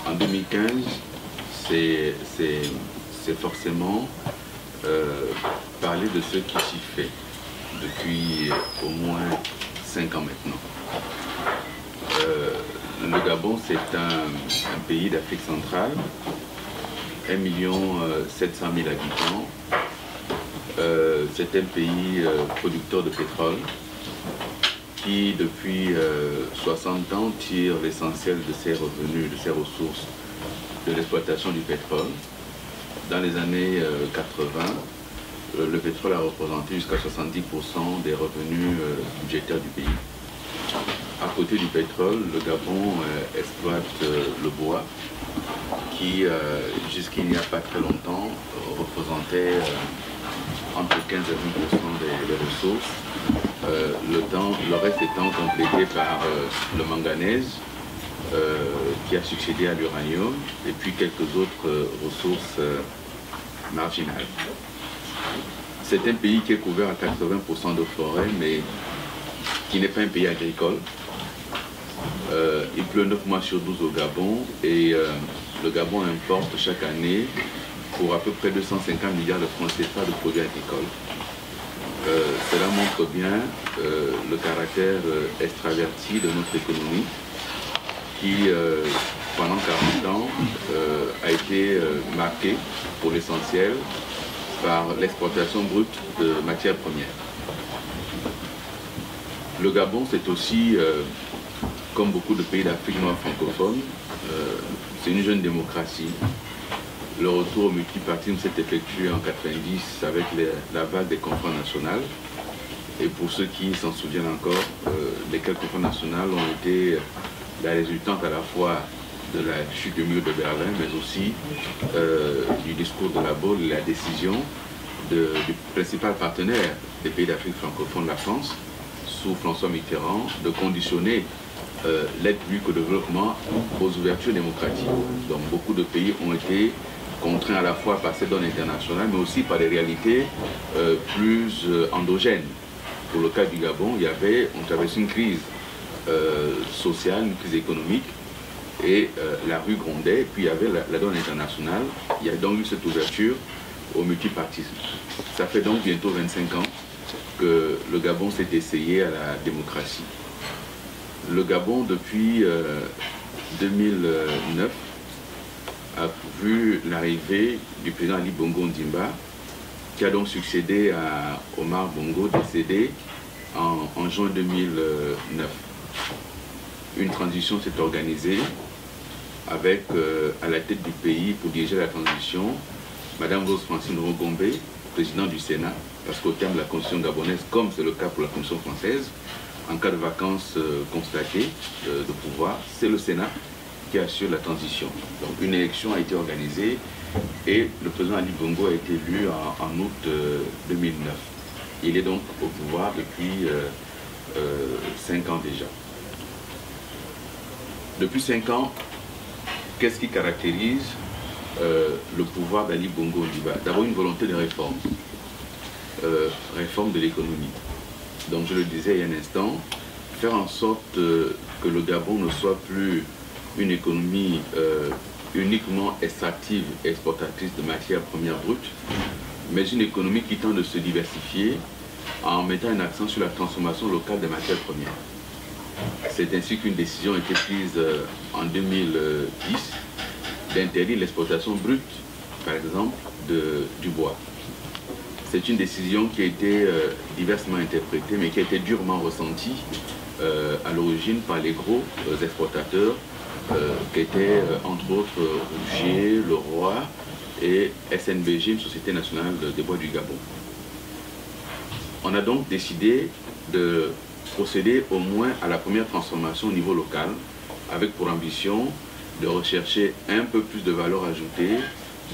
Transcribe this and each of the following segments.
en 2015, c'est forcément parler de ce qui s'y fait depuis au moins 5 ans maintenant. Le Gabon, c'est un pays d'Afrique centrale, 1 700 000 habitants. C'est un pays producteur de pétrole qui, depuis 60 ans, tire l'essentiel de ses revenus, de ses ressources, de l'exploitation du pétrole. Dans les années 80, le pétrole a représenté jusqu'à 70% des revenus budgétaires du pays. À côté du pétrole, le Gabon exploite le bois qui, jusqu'il n'y a pas très longtemps, représentait entre 15 et 20% des ressources. Le reste étant complété par le manganèse qui a succédé à l'uranium et puis quelques autres ressources marginales. C'est un pays qui est couvert à 80% de forêt, mais qui n'est pas un pays agricole. Il pleut 9 mois sur 12 au Gabon et le Gabon importe chaque année pour à peu près 250 milliards de francs CFA de produits agricoles. Cela montre bien le caractère extraverti de notre économie qui, pendant 40 ans, a été marquée pour l'essentiel par l'exportation brute de matières premières. Le Gabon, c'est aussi, comme beaucoup de pays d'Afrique noire francophone, c'est une jeune démocratie. Le retour au multipartisme s'est effectué en 90 avec la vague des conférences nationales. Et pour ceux qui s'en souviennent encore, les quelques conférences nationales ont été la résultante à la fois de la chute du mur de Berlin, mais aussi du discours de la Baule et la décision du principal partenaire des pays d'Afrique francophone, la France, sous François Mitterrand, de conditionner l'aide publique au développement aux ouvertures démocratiques. Donc beaucoup de pays ont été contraints à la fois par cette donne internationale, mais aussi par des réalités plus endogènes. Pour le cas du Gabon, on traversait une crise sociale, une crise économique, et la rue grondait, et puis il y avait la donne internationale. Il y a donc eu cette ouverture au multipartisme. Ça fait donc bientôt 25 ans que le Gabon s'est essayé à la démocratie. Le Gabon, depuis 2009, a vu l'arrivée du président Ali Bongo Ondimba, qui a donc succédé à Omar Bongo, décédé en juin 2009. Une transition s'est organisée avec, à la tête du pays, pour diriger la transition, Madame Rose Francine Rogombe, présidente du Sénat, parce qu'au terme de la Constitution gabonaise, comme c'est le cas pour la Constitution française, en cas de vacances constatées de pouvoir, c'est le Sénat qui assure la transition. Donc une élection a été organisée et le président Ali Bongo a été élu en août 2009. Il est donc au pouvoir depuis 5 ans déjà. Depuis 5 ans, qu'est-ce qui caractérise le pouvoir d'Ali Bongo Ondimba? D'abord une volonté de réforme, réforme de l'économie. Donc je le disais il y a un instant, faire en sorte que le Gabon ne soit plus une économie uniquement extractive et exportatrice de matières premières brutes, mais une économie qui tente de se diversifier en mettant un accent sur la transformation locale des matières premières. C'est ainsi qu'une décision a été prise en 2010 d'interdire l'exportation brute, par exemple, du bois. C'est une décision qui a été diversement interprétée, mais qui a été durement ressentie à l'origine par les gros exportateurs qui étaient entre autres Rougier, Leroy et SNBG, une Société nationale des bois du Gabon. On a donc décidé de procéder au moins à la première transformation au niveau local, avec pour ambition de rechercher un peu plus de valeur ajoutée,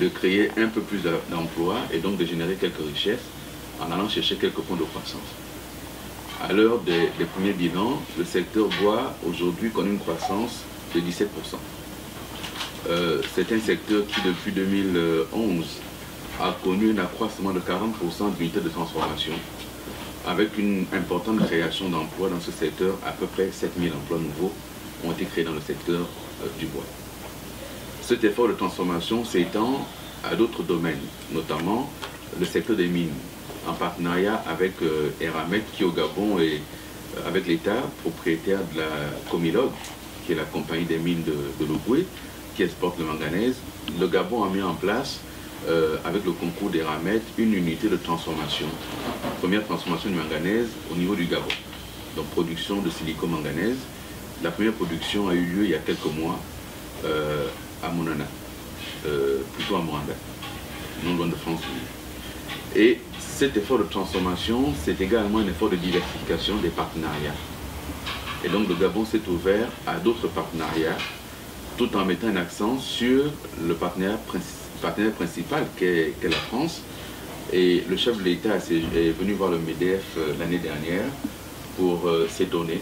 de créer un peu plus d'emplois et donc de générer quelques richesses en allant chercher quelques points de croissance. À l'heure des premiers bilans, le secteur bois aujourd'hui connaît une croissance de 17%. C'est un secteur qui depuis 2011 a connu un accroissement de 40% d'unités de transformation, avec une importante création d'emplois dans ce secteur, à peu près 7000 emplois nouveaux ont été créés dans le secteur du bois. Cet effort de transformation s'étend à d'autres domaines, notamment le secteur des mines, en partenariat avec Eramet qui au Gabon est avec l'État propriétaire de la Comilog, qui est la compagnie des mines de Logoué, qui exporte le manganèse. Le Gabon a mis en place, avec le concours d'Eramet, une unité de transformation, première transformation du manganèse au niveau du Gabon. Donc production de silico-manganèse. La première production a eu lieu il y a quelques mois à Monana, plutôt à Moanda, non loin de France. Et cet effort de transformation, c'est également un effort de diversification des partenariats. Et donc le Gabon s'est ouvert à d'autres partenariats, tout en mettant un accent sur le partenaire principal qu'est la France. Et le chef de l'État est venu voir le MEDEF l'année dernière pour s'étonner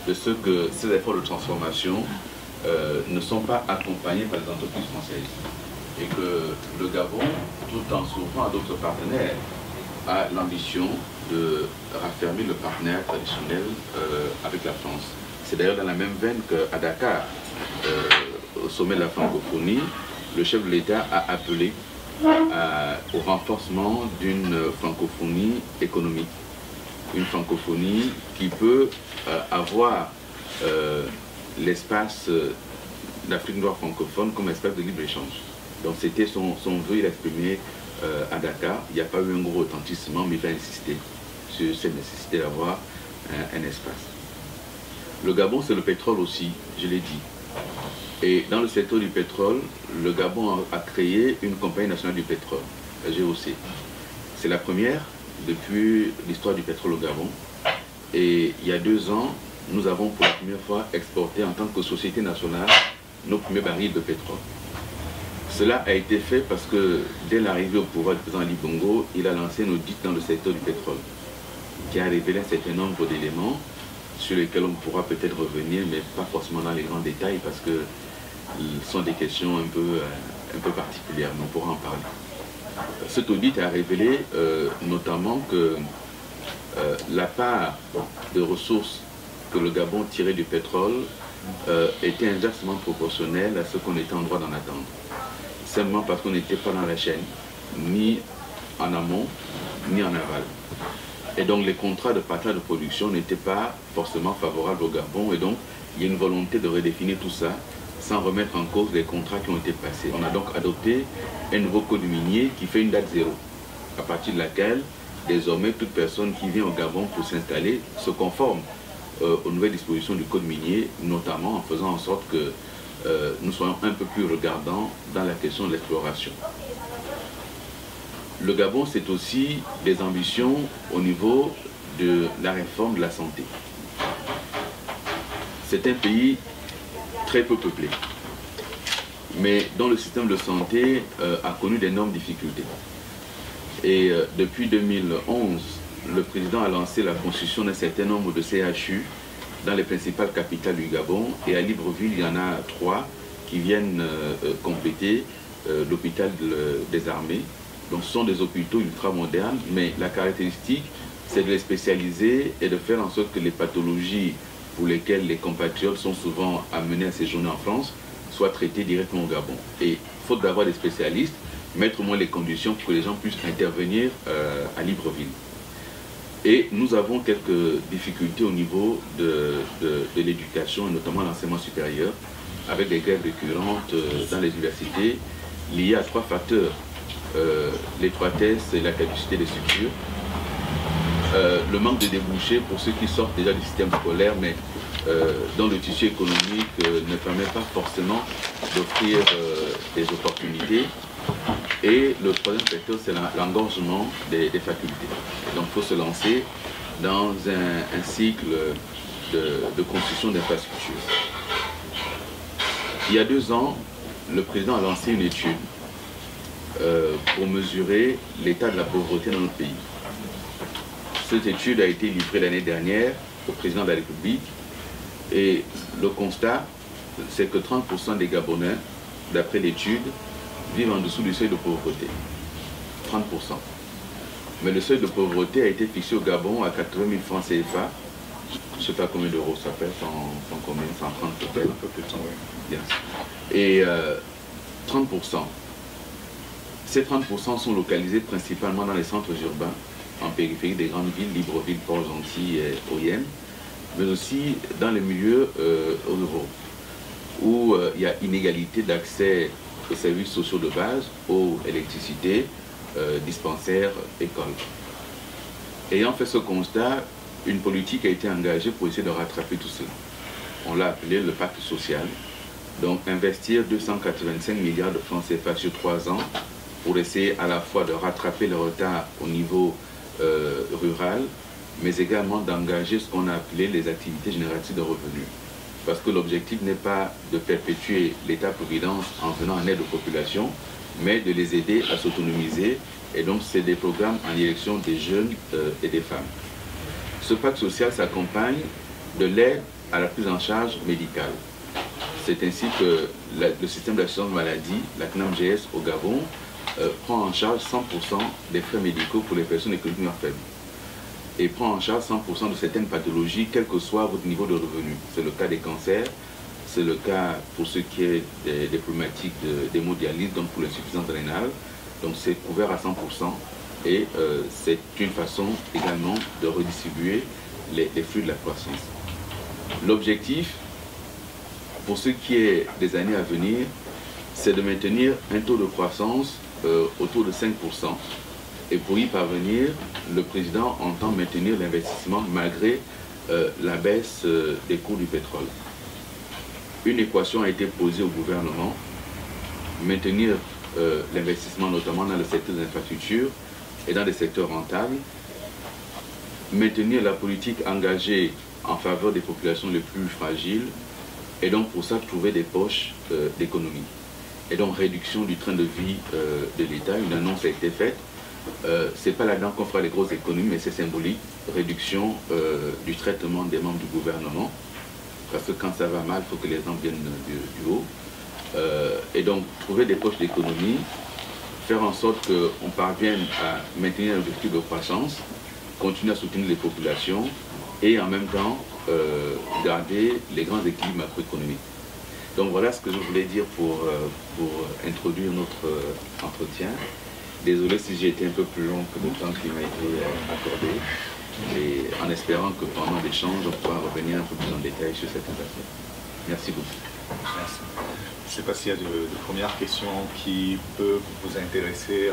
de ce que ces efforts de transformation ne sont pas accompagnés par les entreprises françaises. Et que le Gabon, tout en s'ouvrant à d'autres partenaires, a l'ambition de raffermir le partenaire traditionnel avec la France. C'est d'ailleurs dans la même veine qu'à Dakar, au sommet de la francophonie, le chef de l'État a appelé au renforcement d'une francophonie économique. Une francophonie qui peut avoir l'espace d'Afrique noire francophone comme espace de libre-échange. Donc c'était son vœu, il a exprimé à Dakar. Il n'y a pas eu un gros retentissement, mais il a insisté sur cette nécessité d'avoir un espace. Le Gabon, c'est le pétrole aussi, je l'ai dit. Et dans le secteur du pétrole, le Gabon a créé une compagnie nationale du pétrole, la GOC. C'est la première depuis l'histoire du pétrole au Gabon. Et il y a 2 ans, nous avons pour la première fois exporté en tant que société nationale nos premiers barils de pétrole. Cela a été fait parce que dès l'arrivée au pouvoir du président Ali Bongo, il a lancé un audit dans le secteur du pétrole qui a révélé un certain nombre d'éléments sur lesquels on pourra peut-être revenir, mais pas forcément dans les grands détails parce que ce sont des questions un peu particulières, mais on pourra en parler. Cet audit a révélé notamment que la part de ressources que le Gabon tirait du pétrole était inversement proportionnelle à ce qu'on était en droit d'en attendre. Simplement parce qu'on n'était pas dans la chaîne, ni en amont, ni en aval. Et donc les contrats de partage de production n'étaient pas forcément favorables au Gabon. Et donc il y a une volonté de redéfinir tout ça sans remettre en cause les contrats qui ont été passés. On a donc adopté un nouveau code minier qui fait une date zéro, à partir de laquelle désormais toute personne qui vient au Gabon pour s'installer se conforme aux nouvelles dispositions du code minier, notamment en faisant en sorte que nous soyons un peu plus regardants dans la question de l'exploration. Le Gabon, c'est aussi des ambitions au niveau de la réforme de la santé. C'est un pays très peu peuplé, mais dont le système de santé a connu d'énormes difficultés. Et depuis 2011, le président a lancé la construction d'un certain nombre de CHU dans les principales capitales du Gabon, et à Libreville, il y en a 3 qui viennent compléter l'hôpital des armées. Donc ce sont des hôpitaux ultra-modernes, mais la caractéristique, c'est de les spécialiser et de faire en sorte que les pathologies pour lesquelles les compatriotes sont souvent amenés à séjourner en France soient traitées directement au Gabon. Et faute d'avoir des spécialistes, mettre au moins les conditions pour que les gens puissent intervenir à Libreville. Et nous avons quelques difficultés au niveau de l'éducation, et notamment l'enseignement supérieur, avec des grèves récurrentes dans les universités, liées à 3 facteurs. L'étroitesse et la caducité des structures, le manque de débouchés pour ceux qui sortent déjà du système scolaire, mais dont le tissu économique ne permet pas forcément d'offrir des opportunités. Et le 3e facteur, c'est l'engorgement des facultés. Et donc il faut se lancer dans un cycle de construction d'infrastructures. Il y a 2 ans, le président a lancé une étude pour mesurer l'état de la pauvreté dans notre pays. Cette étude a été livrée l'année dernière au président de la République, et le constat, c'est que 30% des Gabonais, d'après l'étude, vivent en dessous du seuil de pauvreté. 30%. Mais le seuil de pauvreté a été fixé au Gabon à 80 000 francs CFA je ne sais pas combien d'euros ça fait, 100 combien, 130 peut-être. Un peu plus de temps, oui. Bien. Et 30%. Ces 30% sont localisés principalement dans les centres urbains, en périphérie des grandes villes, Libreville, Port-Gentil et Oyonnax, mais aussi dans les milieux ruraux, où il y a inégalité d'accès aux services sociaux de base, eau, électricité, dispensaires, écoles. Ayant fait ce constat, une politique a été engagée pour essayer de rattraper tout cela. On l'a appelé le pacte social. Donc investir 285 milliards de francs CFA sur 3 ans pour essayer à la fois de rattraper le retard au niveau rural, mais également d'engager ce qu'on a appelé les activités génératrices de revenus. Parce que l'objectif n'est pas de perpétuer l'État-providence en venant en aide aux populations, mais de les aider à s'autonomiser. Et donc c'est des programmes en direction des jeunes et des femmes. Ce pacte social s'accompagne de l'aide à la prise en charge médicale. C'est ainsi que le système d'assurance maladie, la CNAMGS au Gabon, prend en charge 100% des frais médicaux pour les personnes économiquement faibles. Et prend en charge 100% de certaines pathologies, quel que soit votre niveau de revenu. C'est le cas des cancers, c'est le cas pour ce qui est des problématiques d'hémodialyse, donc pour l'insuffisance rénale. Donc c'est couvert à 100% et c'est une façon également de redistribuer les flux de la croissance. L'objectif, pour ce qui est des années à venir, c'est de maintenir un taux de croissance autour de 5%. Et pour y parvenir, le président entend maintenir l'investissement malgré la baisse des cours du pétrole. Une équation a été posée au gouvernement, maintenir l'investissement notamment dans le secteur des infrastructures et dans des secteurs rentables, maintenir la politique engagée en faveur des populations les plus fragiles et donc pour ça trouver des poches d'économie. Et donc réduction du train de vie de l'État, une annonce a été faite. C'est pas là-dedans qu'on fera les grosses économies, mais c'est symbolique, réduction du traitement des membres du gouvernement, parce que quand ça va mal, il faut que les gens viennent du haut. Et donc trouver des poches d'économie, faire en sorte qu'on parvienne à maintenir l'objectif de croissance, continuer à soutenir les populations et en même temps garder les grands équilibres macroéconomiques. Donc voilà ce que je voulais dire pour introduire notre entretien. Désolé si j'ai été un peu plus long que le temps qui m'a été accordé, et en espérant que pendant l'échange, on pourra revenir un peu plus en détail sur certains aspects. Merci beaucoup. Merci. Je ne sais pas s'il y a de premières questions qui peuvent vous intéresser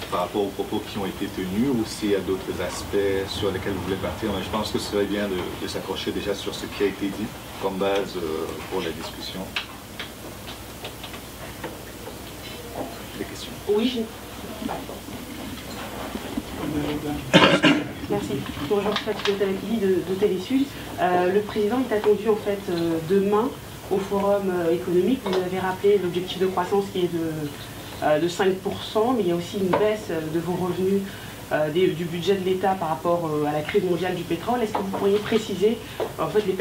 par rapport aux propos qui ont été tenus ou s'il y a d'autres aspects sur lesquels vous voulez partir. Mais je pense que ce serait bien de s'accrocher déjà sur ce qui a été dit comme base pour la discussion. Des questions? Oui, merci. Bonjour, Fatou Talakili de Télésud. Le président est attendu en fait demain au forum économique. Vous avez rappelé l'objectif de croissance qui est de 5%, mais il y a aussi une baisse de vos revenus du budget de l'État par rapport à la crise mondiale du pétrole. Est-ce que vous pourriez préciser en fait les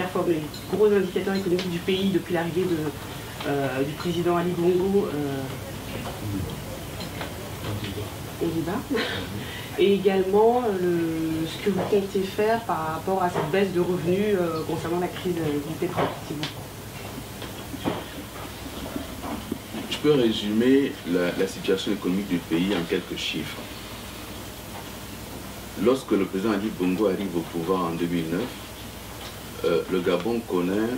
gros indicateurs économiques du pays depuis l'arrivée du président Ali Bongo au débat, et également ce que vous comptez faire par rapport à cette baisse de revenus concernant la crise du pétrole, s'il vous plaît. Je peux résumer la situation économique du pays en quelques chiffres. Lorsque le président Ali Bongo arrive au pouvoir en 2009, le Gabon connaît,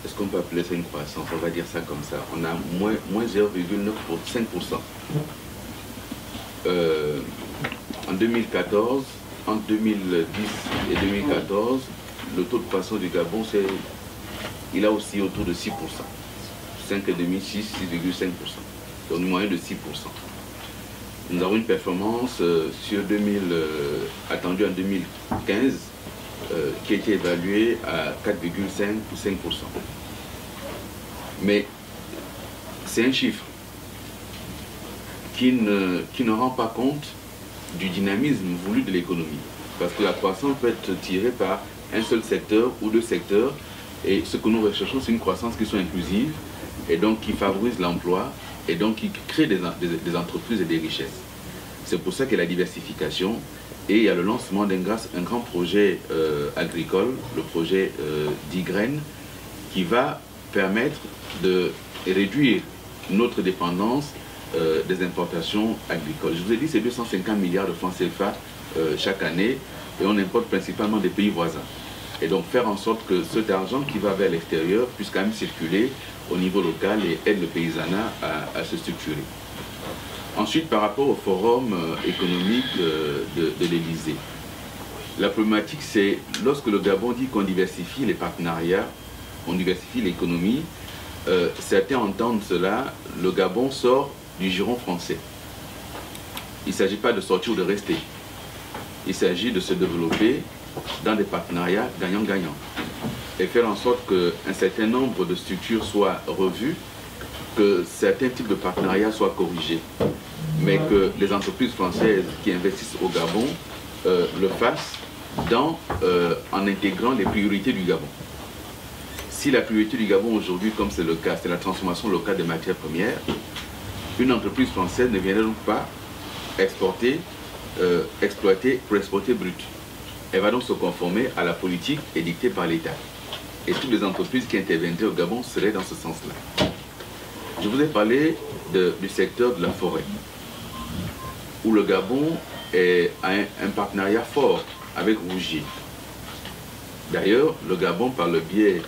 est-ce qu'on peut appeler ça une croissance? On va dire ça comme ça. On a moins 0,5%. En 2014, entre 2010 et 2014, le taux de croissance du Gabon, il a aussi autour de 6%. 5,5, 6,5%. Donc une moyenne de 6%. Nous avons une performance attendue en 2015 qui a été évaluée à 4,5 ou 5%. Mais c'est un chiffre qui ne rend pas compte du dynamisme voulu de l'économie. Parce que la croissance peut être tirée par un seul secteur ou deux secteurs. Et ce que nous recherchons, c'est une croissance qui soit inclusive et donc qui favorise l'emploi et donc qui crée des entreprises et des richesses. C'est pour ça que la diversification Et il y a le lancement d'un grand projet agricole, le projet d'Igraine, qui va permettre de réduire notre dépendance des importations agricoles. Je vous ai dit, c'est 250 milliards de francs CFA chaque année, et on importe principalement des pays voisins. Et donc faire en sorte que cet argent qui va vers l'extérieur puisse quand même circuler au niveau local et aide le paysanat à se structurer. Ensuite, par rapport au forum économique de l'Élysée, la problématique c'est lorsque le Gabon dit qu'on diversifie les partenariats, on diversifie l'économie, certains entendent cela, le Gabon sort du giron français. Il ne s'agit pas de sortir ou de rester. Il s'agit de se développer dans des partenariats gagnant-gagnant et faire en sorte qu'un certain nombre de structures soient revues, que certains types de partenariats soient corrigés, mais que les entreprises françaises qui investissent au Gabon le fassent en intégrant les priorités du Gabon. Si la priorité du Gabon aujourd'hui, comme c'est le cas, c'est la transformation locale des matières premières, une entreprise française ne viendrait donc pas exploiter pour exporter brut. Elle va donc se conformer à la politique édictée par l'État. Et toutes les entreprises qui interviendraient au Gabon seraient dans ce sens-là. Je vous ai parlé du secteur de la forêt, où le Gabon a un partenariat fort avec Rougier. D'ailleurs, le Gabon, par le biais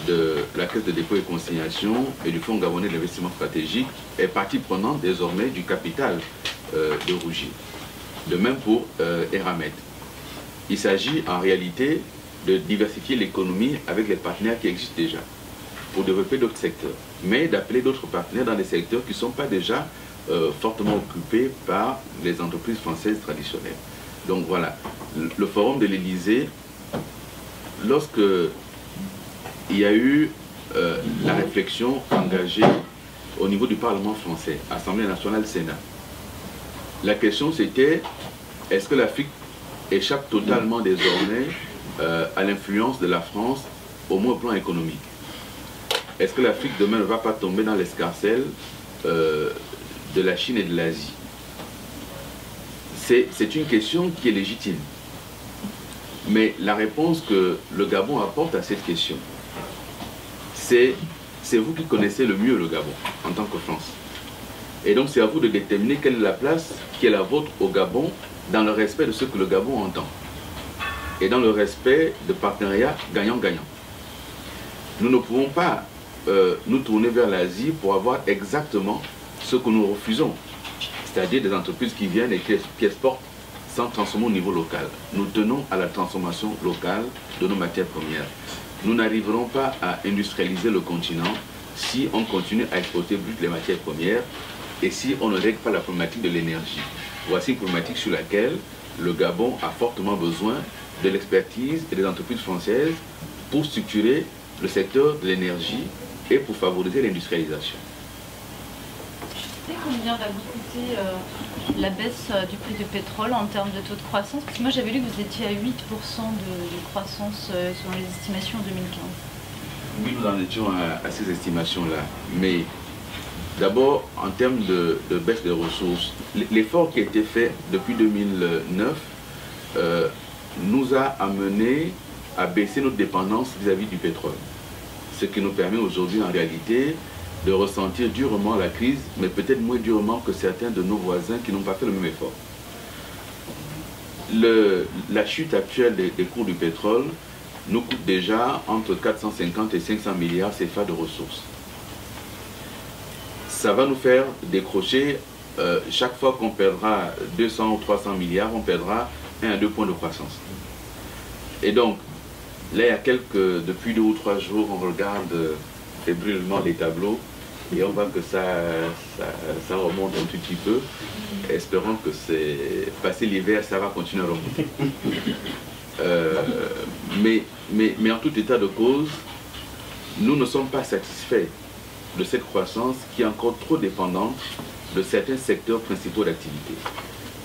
de la Caisse de dépôt et consignation et du Fonds gabonais d'investissement stratégique, est partie prenante désormais du capital de Rougier. De même pour Eramet. Il s'agit en réalité de diversifier l'économie avec les partenaires qui existent déjà pour développer d'autres secteurs, mais d'appeler d'autres partenaires dans des secteurs qui ne sont pas déjà fortement occupés par les entreprises françaises traditionnelles. Donc voilà, le forum de l'Élysée, lorsque il y a eu la réflexion engagée au niveau du Parlement français, Assemblée nationale, Sénat, la question c'était, est-ce que l'Afrique échappe totalement désormais à l'influence de la France, au moins au plan économique? Est-ce que l'Afrique demain ne va pas tomber dans l'escarcelle de la Chine et de l'Asie? C'est une question qui est légitime. Mais la réponse que le Gabon apporte à cette question, c'est vous qui connaissez le mieux le Gabon en tant que France. Et donc c'est à vous de déterminer quelle est la place qui est la vôtre au Gabon dans le respect de ce que le Gabon entend. Et dans le respect de partenariats gagnant-gagnant. Nous ne pouvons pas nous tourner vers l'Asie pour avoir exactement ce que nous refusons. C'est-à-dire des entreprises qui viennent et qui exportent sans transformer au niveau local. Nous tenons à la transformation locale de nos matières premières. Nous n'arriverons pas à industrialiser le continent si on continue à exporter brut les matières premières et si on ne règle pas la problématique de l'énergie. Voici une problématique sur laquelle le Gabon a fortement besoin de l'expertise et des entreprises françaises pour structurer le secteur de l'énergie et pour favoriser l'industrialisation. Tu sais combien va vous coûter la baisse du prix du pétrole en termes de taux de croissance? Parce que moi j'avais lu que vous étiez à 8% de croissance selon les estimations en 2015. Oui, nous en étions à ces estimations-là. Mais d'abord, en termes de baisse des ressources, l'effort qui a été fait depuis 2009 nous a amené à baisser notre dépendance vis-à-vis du pétrole. Ce qui nous permet aujourd'hui en réalité de ressentir durement la crise, mais peut-être moins durement que certains de nos voisins qui n'ont pas fait le même effort. La chute actuelle des cours du pétrole nous coûte déjà entre 450 et 500 milliards CFA de ressources. Ça va nous faire décrocher, chaque fois qu'on perdra 200 ou 300 milliards, on perdra 1 à 2 points de croissance. Et donc, là, il y a depuis 2 ou 3 jours, on regarde fébrilement les tableaux et on voit que ça remonte un tout petit peu. Espérons que passé l'hiver, ça va continuer à remonter. Mais en tout état de cause, nous ne sommes pas satisfaits de cette croissance qui est encore trop dépendante de certains secteurs principaux d'activité.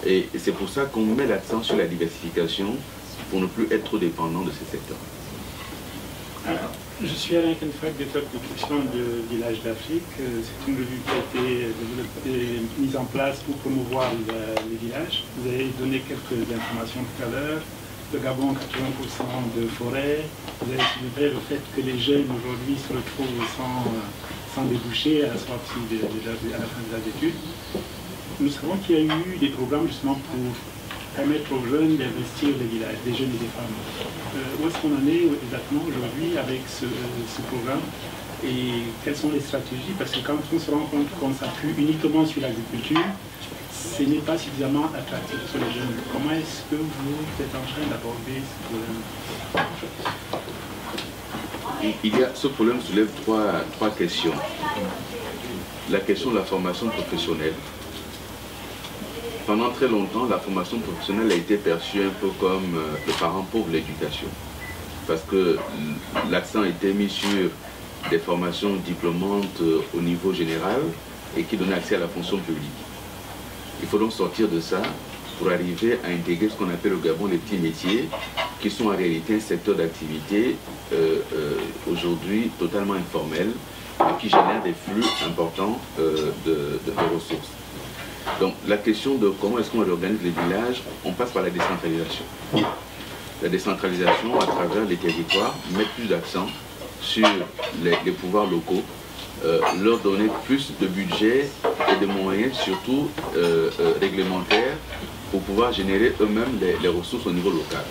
Et c'est pour ça qu'on met l'accent sur la diversification pour ne plus être trop dépendant de ces secteurs. Je suis Alain Kenfak des Top Nutrition de Village d'Afrique. C'est une revue qui a été mise en place pour promouvoir les villages. Vous avez donné quelques informations tout à l'heure. Le Gabon, 80% de forêt. Vous avez soulevé le fait que les jeunes aujourd'hui se retrouvent sans déboucher à la sortie à la fin de leurs études. Nous savons qu'il y a eu des programmes justement pour permettre aux jeunes d'investir les villages, des jeunes et des femmes. Où est-ce qu'on en est exactement aujourd'hui avec ce programme et quelles sont les stratégies? Parce que quand on se rend compte qu'on s'appuie uniquement sur l'agriculture, ce n'est pas suffisamment attractif pour les jeunes. Comment est-ce que vous êtes en train d'aborder ce problème? Ce problème soulève trois questions. La question de la formation professionnelle. Pendant très longtemps, la formation professionnelle a été perçue un peu comme le parent pauvre de l'éducation. Parce que l'accent était mis sur des formations diplômantes au niveau général et qui donnaient accès à la fonction publique. Il faut donc sortir de ça pour arriver à intégrer ce qu'on appelle au Gabon les petits métiers, qui sont en réalité un secteur d'activité aujourd'hui totalement informel et qui génère des flux importants de ressources. Donc la question de comment est-ce qu'on réorganise les villages, on passe par la décentralisation. La décentralisation à travers les territoires met plus d'accent sur les pouvoirs locaux, leur donner plus de budget et de moyens, surtout réglementaires, pour pouvoir générer eux-mêmes les ressources au niveau local.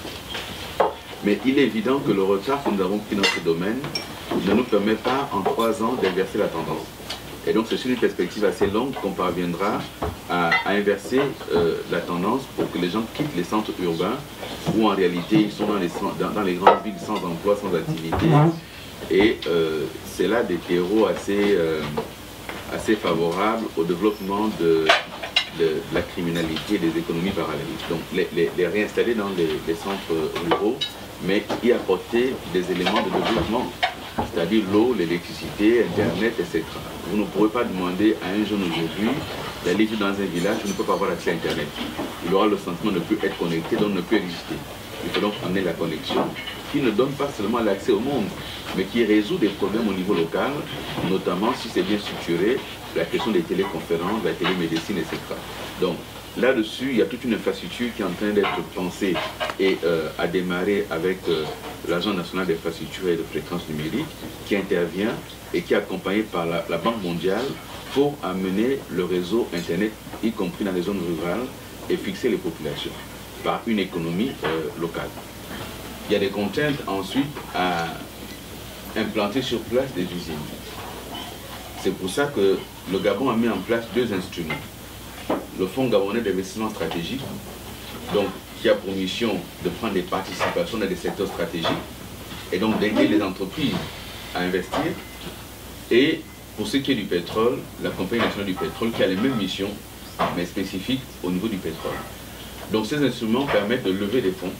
Mais il est évident que le retard que nous avons pris dans ce domaine ne nous permet pas en 3 ans d'inverser la tendance. Et donc c'est sur une perspective assez longue qu'on parviendra à inverser la tendance pour que les gens quittent les centres urbains où en réalité ils sont dans les grandes villes sans emploi, sans activité. Et c'est là des terreaux assez favorables au développement de la criminalité et des économies parallèles. Donc les réinstaller dans les centres ruraux, mais y apporter des éléments de développement, c'est-à-dire l'eau, l'électricité, Internet, etc. Vous ne pourrez pas demander à un jeune aujourd'hui d'aller vivre dans un village où il ne peut pas avoir accès à Internet. Il aura le sentiment de ne plus être connecté, donc ne plus exister. Il faut donc amener la connexion qui ne donne pas seulement l'accès au monde, mais qui résout des problèmes au niveau local, notamment si c'est bien structuré, la question des téléconférences, la télémédecine, etc. Donc là-dessus, il y a toute une infrastructure qui est en train d'être pensée et à démarrer avec l'Agence nationale d'infrastructure et de fréquences numériques qui intervient et qui est accompagné par la Banque mondiale pour amener le réseau Internet, y compris dans les zones rurales, et fixer les populations par une économie locale. Il y a des contraintes ensuite à implanter sur place des usines. C'est pour ça que le Gabon a mis en place 2 instruments. Le Fonds gabonais d'investissement stratégique, donc qui a pour mission de prendre des participations dans des secteurs stratégiques et donc d'aider les entreprises à investir. Et pour ce qui est du pétrole, la Compagnie nationale du pétrole qui a les mêmes missions, mais spécifiques au niveau du pétrole. Donc ces instruments permettent de lever des fonds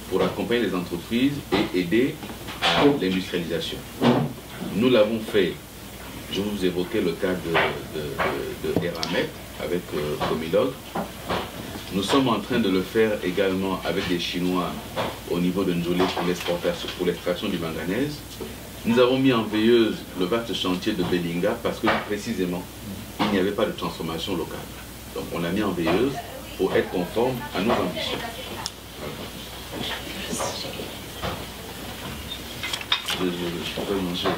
pour accompagner les entreprises et aider à l'industrialisation. Nous l'avons fait, je vous évoquais le cas de Eramet avec Comilog. Nous sommes en train de le faire également avec des Chinois au niveau de Ndjolé pour l'extraction du manganèse. Nous avons mis en veilleuse le vaste chantier de Belinga parce que précisément, il n'y avait pas de transformation locale. Donc on l'a mis en veilleuse pour être conforme à nos ambitions. Je peux manger,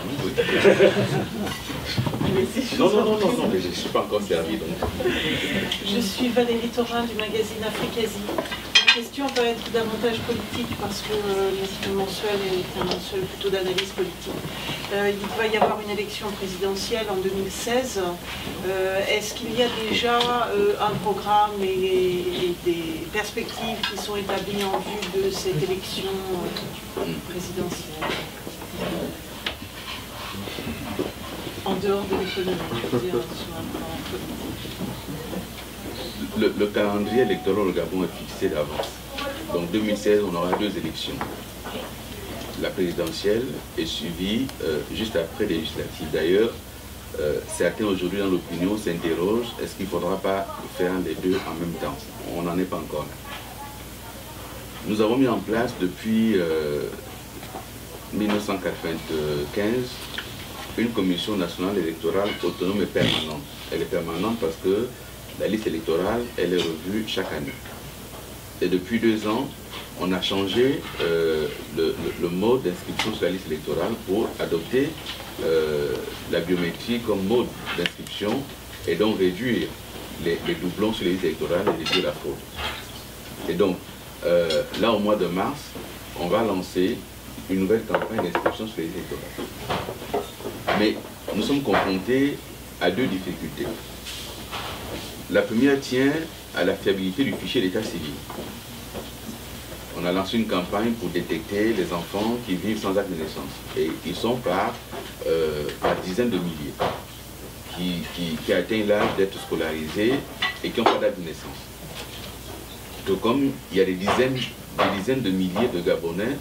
non, mais je ne suis pas encore servi. Donc. Je suis Valérie Thorin du magazine Africasie. La question va être davantage politique parce que le mensuel est un mensuel plutôt d'analyse politique. Il va y avoir une élection présidentielle en 2016. Est-ce qu'il y a déjà un programme et des perspectives qui sont établies en vue de cette élection présidentielle? En dehors de l'économie, je veux dire, sur un plan politique. Le calendrier électoral au Gabon est fixé d'avance. Donc 2016, on aura 2 élections. La présidentielle est suivie juste après les législatives. D'ailleurs, certains aujourd'hui dans l'opinion s'interrogent, est-ce qu'il ne faudra pas faire les 2 en même temps? On n'en est pas encore là. Nous avons mis en place depuis 1995 une commission nationale électorale autonome et permanente. Elle est permanente parce que la liste électorale, elle est revue chaque année. Et depuis 2 ans, on a changé le mode d'inscription sur la liste électorale pour adopter la biométrie comme mode d'inscription et donc réduire les doublons sur les listes électorales et réduire la fraude. Et donc, là au mois de mars, on va lancer une nouvelle campagne d'inscription sur les listes électorales. Mais nous sommes confrontés à 2 difficultés. La première tient à la fiabilité du fichier d'état civil. On a lancé une campagne pour détecter les enfants qui vivent sans acte de naissance. Et ils sont par dizaines de milliers qui atteignent l'âge d'être scolarisés et qui n'ont pas d'acte de naissance. Tout comme il y a des dizaines de milliers de Gabonais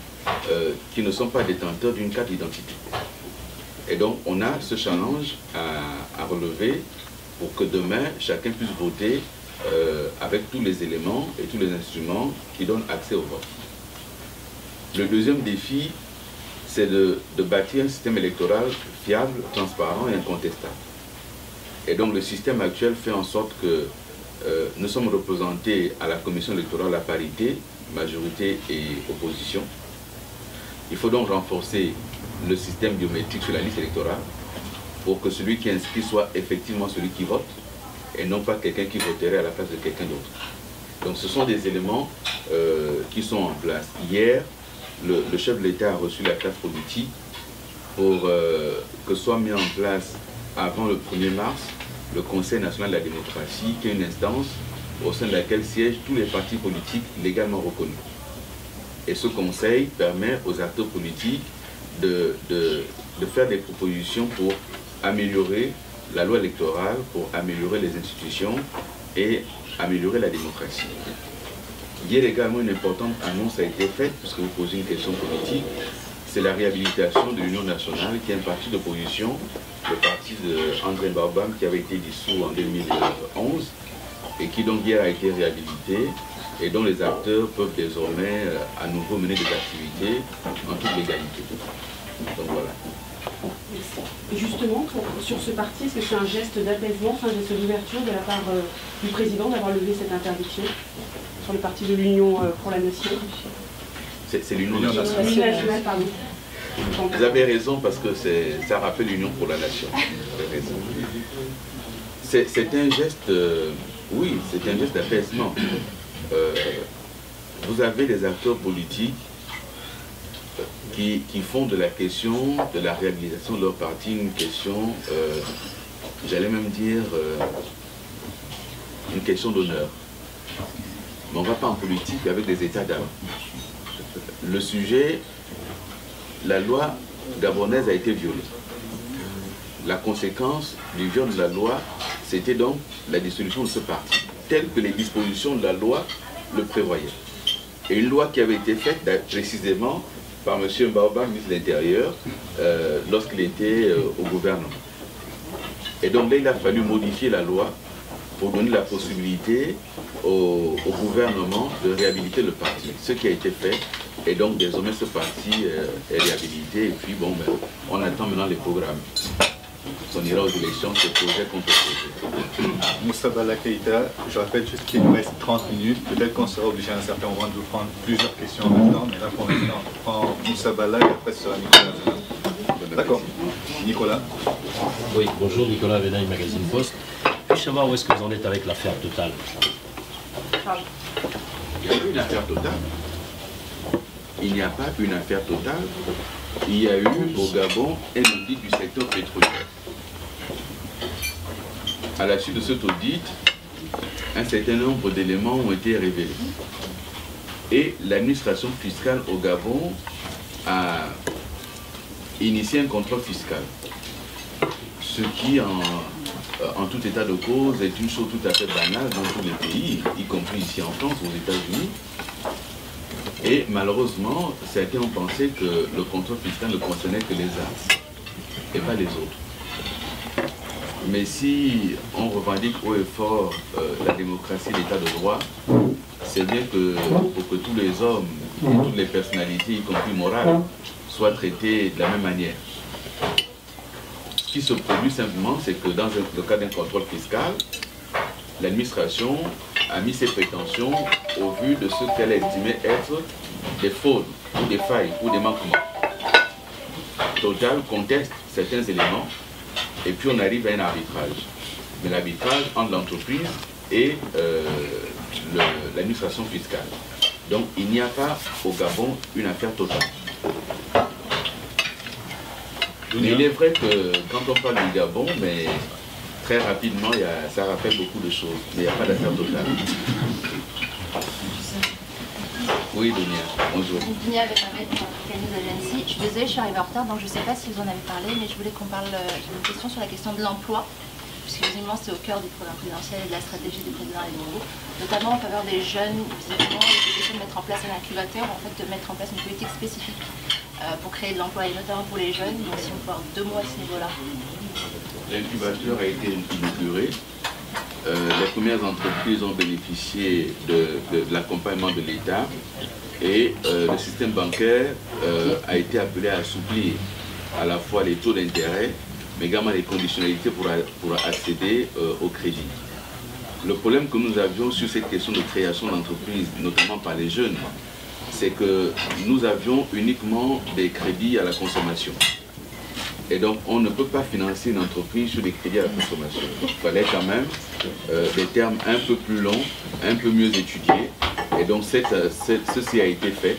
qui ne sont pas détenteurs d'une carte d'identité. Et donc on a ce challenge à relever pour que demain chacun puisse voter avec tous les éléments et tous les instruments qui donnent accès au vote. Le deuxième défi, c'est de bâtir un système électoral fiable, transparent et incontestable. Et donc le système actuel fait en sorte que nous sommes représentés à la commission électorale à parité, majorité et opposition. Il faut donc renforcer le système biométrique sur la liste électorale pour que celui qui inscrit soit effectivement celui qui vote et non pas quelqu'un qui voterait à la place de quelqu'un d'autre. Donc ce sont des éléments qui sont en place. Hier, le chef de l'État a reçu la classe politique pour que soit mis en place avant le 1er mars le Conseil national de la démocratie, qui est une instance au sein de laquelle siègent tous les partis politiques légalement reconnus. Et ce conseil permet aux acteurs politiques de faire des propositions pour améliorer la loi électorale, pour améliorer les institutions et améliorer la démocratie. Hier également, une importante annonce a été faite, puisque vous posez une question politique, c'est la réhabilitation de l'Union nationale, qui est un parti d'opposition, le parti d'André Baobam, qui avait été dissous en 2011, et qui donc hier a été réhabilité, et dont les acteurs peuvent désormais à nouveau mener des activités en toute légalité. Donc voilà. Et justement, sur ce parti, est-ce que c'est un geste d'apaisement, un geste d'ouverture de la part du président d'avoir levé cette interdiction sur le parti de l'Union pour la Nation? C'est l'Union nationale. Pardon. Vous avez raison parce que ça rappelle l'Union pour la Nation. Vous avez raison. C'est un geste, oui, c'est un geste d'apaisement. Vous avez des acteurs politiques qui font de la question de la réhabilitation de leur parti une question, j'allais même dire, une question d'honneur. Mais on ne va pas en politique avec des états d'âme. Le sujet, la loi gabonaise a été violée. La conséquence du viol de la loi, c'était donc la dissolution de ce parti, telle que les dispositions de la loi le prévoyaient. Et une loi qui avait été faite précisément par M. Baobam, ministre de l'Intérieur, lorsqu'il était au gouvernement. Et donc là, il a fallu modifier la loi pour donner la possibilité au gouvernement de réhabiliter le parti, ce qui a été fait. Et donc désormais ce parti est réhabilité et puis bon, ben, on attend maintenant les programmes. On ira aux élections, ce projet contre projet. Moussa Bala Keïta, je rappelle juste qu'il nous reste 30 minutes. Peut-être qu'on sera obligé à un certain moment de vous prendre plusieurs questions maintenant, mais là pour l'instant, on prend Moussa Bala et après ce sera Nicolas. D'accord. Nicolas. Oui, bonjour, Nicolas Venaille, Magazine Post. Puis-je savoir où est-ce que vous en êtes avec l'affaire Total? Il y a eu une affaire Total. Il n'y a pas une affaire Total. Il y a eu au Gabon un audit du secteur pétrolier. À la suite de cet audit, un certain nombre d'éléments ont été révélés. Et l'administration fiscale au Gabon a initié un contrôle fiscal. Ce qui, en tout état de cause, est une chose tout à fait banale dans tous les pays, y compris ici en France, aux États-Unis. Et malheureusement, certains ont pensé que le contrôle fiscal ne concernait que les uns et pas les autres. Mais si on revendique haut et fort la démocratie et l'état de droit, c'est bien que pour que tous les hommes que toutes les personnalités, y compris morales, soient traitées de la même manière. Ce qui se produit simplement, c'est que dans le cas d'un contrôle fiscal, l'administration a mis ses prétentions au vu de ce qu'elle a estimé être des fraudes, ou des failles, ou des manquements. Total conteste certains éléments, et puis on arrive à un arbitrage. Mais l'arbitrage entre l'entreprise et l'administration fiscale. Donc il n'y a pas au Gabon une affaire totale. Mais il est vrai que quand on parle du Gabon, mais très rapidement, ça rappelle beaucoup de choses, mais il n'y a pas d'affaire totale. Oui, Dunia, bonjour. Dunia avec News Agency. Je suis désolée, je suis arrivée en retard, donc je ne sais pas si vous en avez parlé, mais je voulais qu'on parle d'une question sur la question de l'emploi, puisque visiblement c'est au cœur du programme présidentiel et de la stratégie du président Ali Bongo, notamment en faveur des jeunes. Visiblement, il est question de mettre en place un incubateur, en fait de mettre en place une politique spécifique pour créer de l'emploi, et notamment pour les jeunes. Donc si on peut avoir 2 mots à ce niveau-là. L'incubateur a été inauguré. Les premières entreprises ont bénéficié de l'accompagnement de l'État et le système bancaire a été appelé à assouplir à la fois les taux d'intérêt, mais également les conditionnalités pour accéder au crédit. Le problème que nous avions sur cette question de création d'entreprises, notamment par les jeunes, c'est que nous avions uniquement des crédits à la consommation. Et donc, on ne peut pas financer une entreprise sur des crédits à la consommation. Il fallait quand même des termes un peu plus longs, un peu mieux étudiés. Et donc, ceci a été fait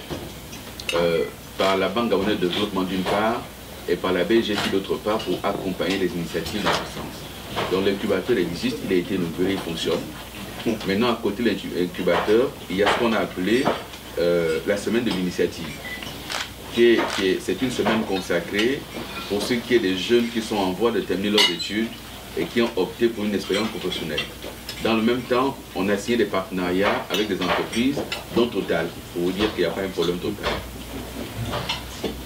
par la Banque gabonaise de développement d'une part et par la BGT d'autre part pour accompagner les initiatives dans ce sens. Donc, l'incubateur existe, il a été inauguré, il fonctionne. Maintenant, à côté de l'incubateur, il y a ce qu'on a appelé la semaine de l'initiative. C'est une semaine consacrée pour ceux qui sont des jeunes qui sont en voie de terminer leurs études et qui ont opté pour une expérience professionnelle. Dans le même temps, on a signé des partenariats avec des entreprises, dont Total, pour vous dire qu'il n'y a pas un problème Total,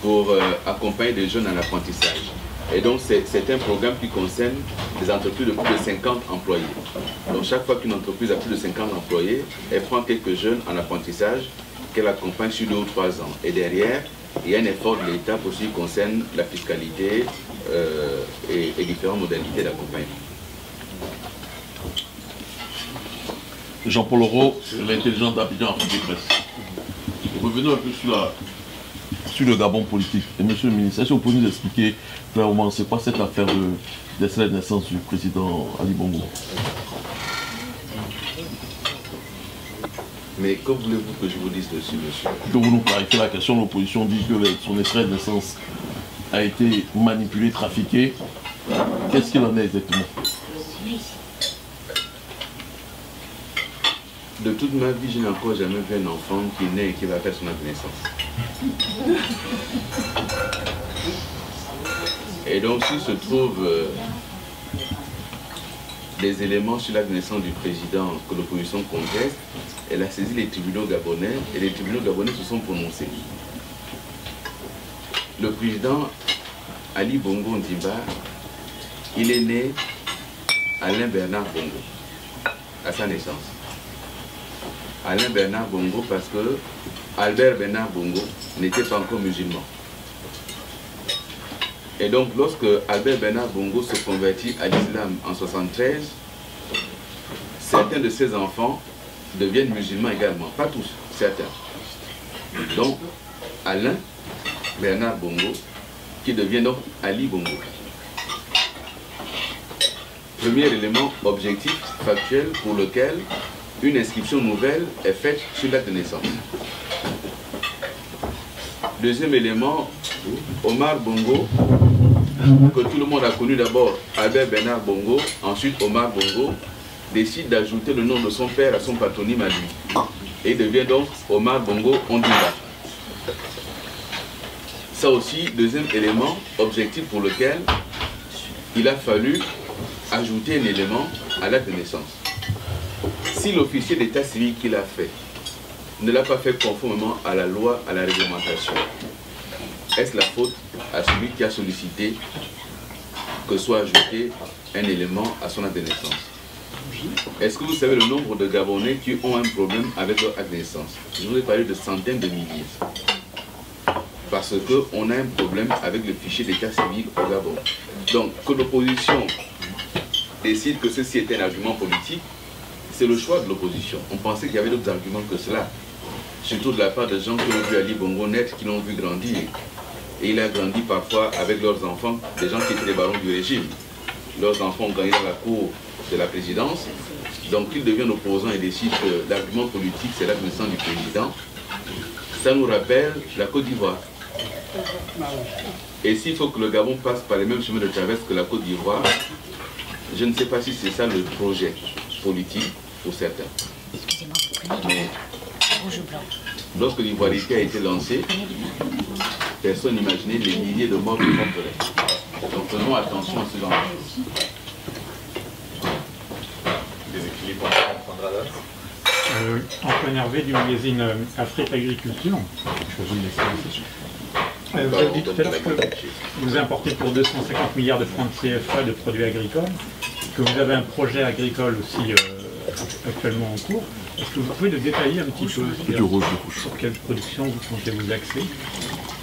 pour accompagner des jeunes en apprentissage. Et donc c'est un programme qui concerne des entreprises de plus de 50 employés. Donc chaque fois qu'une entreprise a plus de 50 employés, elle prend quelques jeunes en apprentissage qu'elle accompagne sur 2 ou 3 ans. Et derrière, il y a un effort de l'État pour ce qui concerne la fiscalité et différentes modalités d'accompagnement. Jean-Paul Leroux, l'intelligence d'Abidjan Afrique Presse. Revenons un peu sur le Gabon politique. Et monsieur le ministre, est-ce que vous pouvez nous expliquer clairement c'est quoi cette affaire de décès de naissance du président Ali Bongo? Mais que voulez-vous que je vous dise dessus, monsieur? Que vous nous clarifiez la question. L'opposition dit que son extrait de naissance a été manipulé, trafiqué. Qu'est-ce qu'il en est exactement? De toute ma vie, je n'ai encore jamais vu un enfant qui naît et qui va faire son acte de naissance. Et donc, s'il se trouve des éléments sur l'acte de naissance du président que l'opposition conteste, elle a saisi les tribunaux gabonais et les tribunaux gabonais se sont prononcés. Le président Ali Bongo Ondimba, il est né Alain Bernard Bongo, à sa naissance. Alain Bernard Bongo parce que Albert Bernard Bongo n'était pas encore musulman. Et donc lorsque Albert Bernard Bongo se convertit à l'islam en 1973, certains de ses enfants deviennent musulmans également, pas tous, certains. Donc Alain Bernard Bongo qui devient donc Ali Bongo. Premier élément objectif, factuel, pour lequel une inscription nouvelle est faite sur l'acte de naissance. Deuxième élément, Omar Bongo, que tout le monde a connu d'abord, Albert Bernard Bongo, ensuite Omar Bongo, décide d'ajouter le nom de son père à son patronyme à lui. Et devient donc Omar Bongo Ondimba. Ça aussi, deuxième élément objectif pour lequel il a fallu ajouter un élément à l'acte de naissance. Si l'officier d'état civil qui l'a fait ne l'a pas fait conformément à la loi, à la réglementation, est-ce la faute à celui qui a sollicité que soit ajouté un élément à son acte de naissance? Est-ce que vous savez le nombre de Gabonais qui ont un problème avec leur acte de naissance? Je vous ai parlé de centaines de milliers. Parce qu'on a un problème avec le fichier d'état civil au Gabon. Donc, que l'opposition décide que ceci est un argument politique, c'est le choix de l'opposition. On pensait qu'il y avait d'autres arguments que cela. Surtout de la part de gens qui ont vu Ali Bongo naître, qui l'ont vu grandir. Et il a grandi parfois avec leurs enfants, des gens qui étaient les barons du régime. Leurs enfants ont gagné dans la cour de la présidence. Donc, qu'ils deviennent opposants et décident que l'argument politique, c'est l'acte de naissance du président. Ça nous rappelle la Côte d'Ivoire. Et s'il faut que le Gabon passe par les mêmes chemins de traverse que la Côte d'Ivoire, je ne sais pas si c'est ça le projet politique pour certains. Mais lorsque l'ivoirité a été lancée, personne n'imaginait les milliers de morts qui porteraient. Donc faisons attention à ce genre de choses. Déséquilibre prendra l'heure. Antoine Hervé du magazine Afrique Agriculture. Vous avez dit tout à l'heure que vous importez pour 250 milliards de francs de CFA de produits agricoles, que vous avez un projet agricole aussi actuellement en cours. Est-ce que vous pouvez le détailler un petit peu sur quelle production vous comptez vous axer?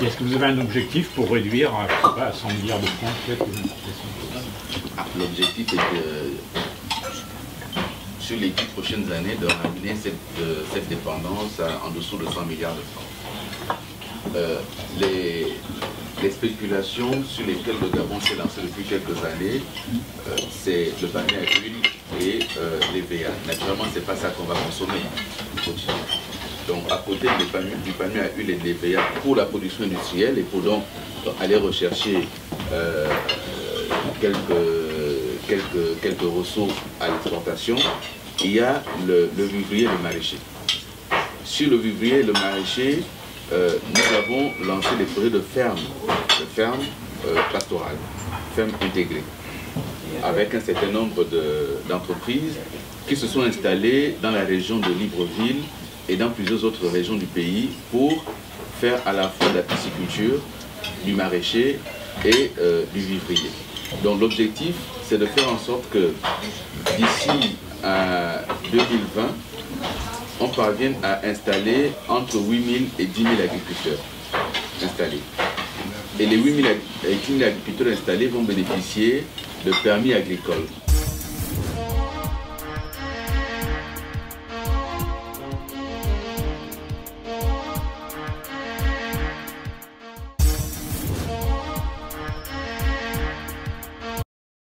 Et est-ce que vous avez un objectif pour réduire à 100 milliards de francs peut-être les importations? L'objectif est de, sur les 10 prochaines années, de ramener cette dépendance en dessous de 100 milliards de francs. Les spéculations sur lesquelles le Gabon s'est lancé depuis quelques années, c'est le panier à huile et les VA. Naturellement, ce n'est pas ça qu'on va consommer. Donc, à côté du panier à huile et des VA pour la production industrielle et pour donc aller rechercher quelques ressources à l'exportation, il y a le vivrier et le maraîcher. Sur le vivrier et le maraîcher, nous avons lancé des projets de ferme pastorale, ferme intégrée, avec un certain nombre d'entreprises qui se sont installées dans la région de Libreville et dans plusieurs autres régions du pays pour faire à la fois de la pisciculture, du maraîcher et du vivrier. Donc l'objectif, c'est de faire en sorte que d'ici à 2020, on parvienne à installer entre 8 000 et 10 000 agriculteurs installés. Et les 8 000 et 10 000 agriculteurs installés vont bénéficier de permis agricoles.